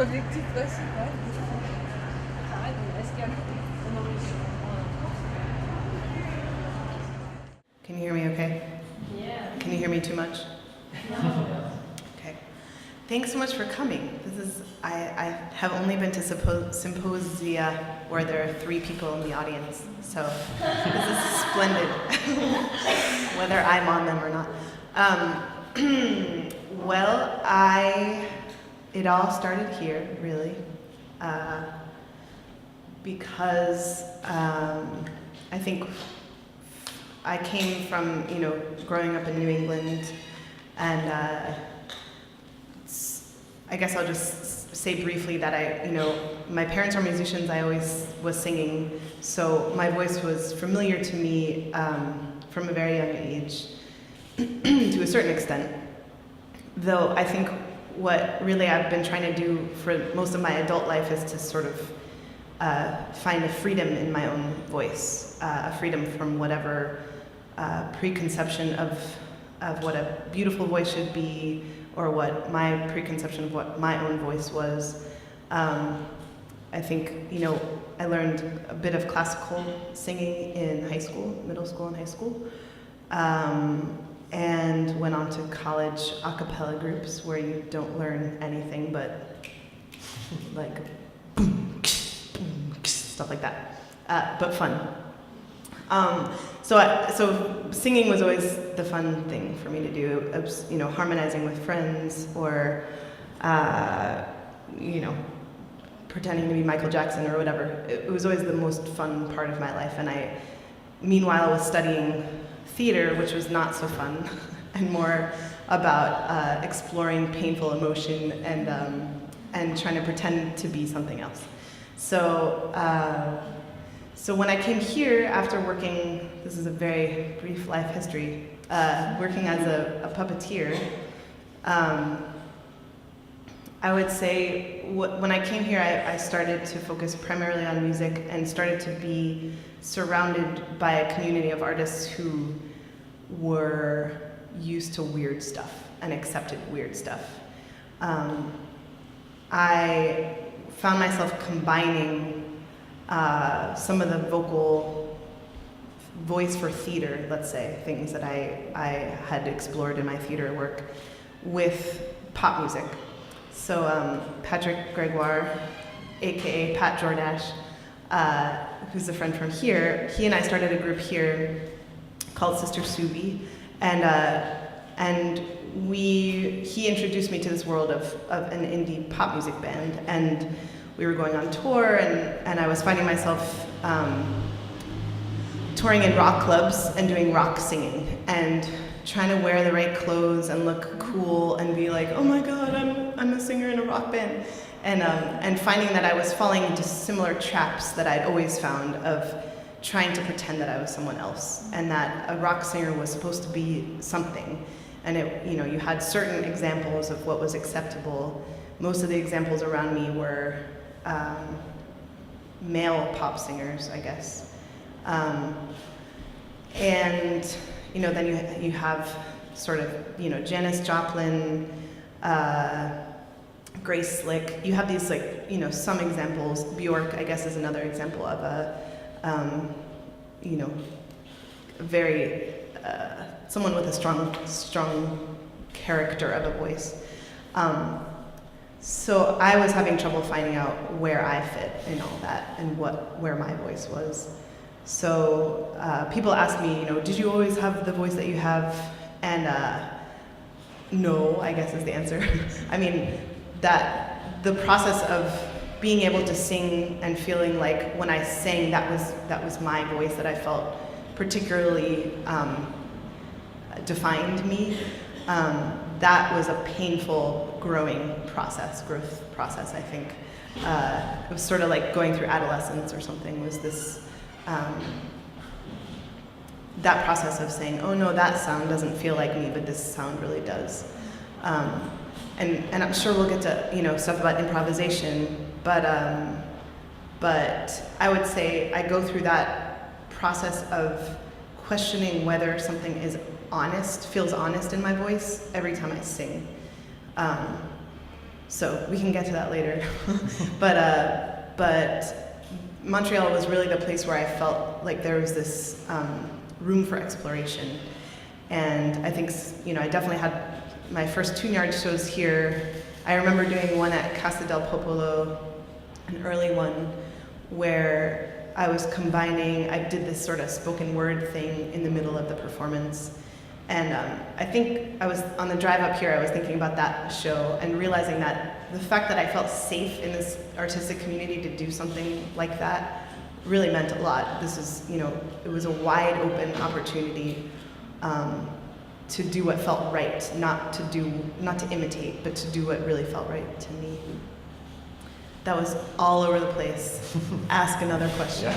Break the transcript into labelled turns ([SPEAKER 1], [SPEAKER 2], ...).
[SPEAKER 1] objectif principal.
[SPEAKER 2] Can you hear me okay?
[SPEAKER 1] Yeah.
[SPEAKER 2] Can you hear me too much?
[SPEAKER 1] No.
[SPEAKER 2] Okay. Thanks so much for coming. I have only been to symposia where there are 3 people in the audience, so this is splendid, whether I'm on them or not. Well, it all started here, really, because I think I came from, growing up in New England, and I guess I'll just say briefly that my parents are musicians. I always was singing, so my voice was familiar to me from a very young age, to a certain extent. Though I think what really I've been trying to do for most of my adult life is to sort of find a freedom in my own voice, a freedom from whatever preconception of what a beautiful voice should be, or what my preconception of what my own voice was. I think, I learned a bit of classical singing in high school, middle school and high school, and went on to college a cappella groups where you don't learn anything but like stuff like that, but fun. So singing was always the fun thing for me to do. It was, harmonizing with friends, or pretending to be Michael Jackson or whatever. It was always the most fun part of my life. And I, meanwhile, was studying theater, which was not so fun, and more about exploring painful emotion and trying to pretend to be something else. So when I came here after working, this is a very brief life history, working as a puppeteer, I would say when I came here, I started to focus primarily on music and started to be surrounded by a community of artists who were used to weird stuff and accepted weird stuff. I found myself combining some of the voice for theater, let's say, things that I had explored in my theater work with pop music. So Patrick Gregoire, aka Pat Jordache, who's a friend from here, he and I started a group here called Sister Subi, and he introduced me to this world of an indie pop music band, and we were going on tour, and I was finding myself touring in rock clubs and doing rock singing, and trying to wear the right clothes and look cool and be like, oh my god, I'm a singer in a rock band, and finding that I was falling into similar traps that I'd always found of trying to pretend that I was someone else, and that a rock singer was supposed to be something, and you had certain examples of what was acceptable. Most of the examples around me were male pop singers, I guess, and then you have sort of Janis Joplin, Grace Slick. You have these some examples. Bjork, I guess, is another example of a very someone with a strong character of a voice. So I was having trouble finding out where I fit in all that and where my voice was. So people ask me, did you always have the voice that you have? And no, I guess is the answer. I mean, that the process of being able to sing and feeling like when I sang that was my voice that I felt particularly defined me. That was a painful growth process, I think. It was sort of like going through adolescence or something, was this, that process of saying, oh no, that sound doesn't feel like me, but this sound really does. And I'm sure we'll get to, stuff about improvisation, but I would say I go through that process of questioning whether something feels honest in my voice every time I sing. So we can get to that later. but Montreal was really the place where I felt like there was this room for exploration. And I think, I definitely had my first tune-yard shows here. I remember doing one at Casa del Popolo, an early one, where I was combining, I did this sort of spoken word thing in the middle of the performance. And I think I was, on the drive up here, I was thinking about that show and realizing that the fact that I felt safe in this artistic community to do something like that really meant a lot. This is, it was a wide open opportunity to do what felt right, not to imitate, but to do what really felt right to me. That was all over the place. Ask another question.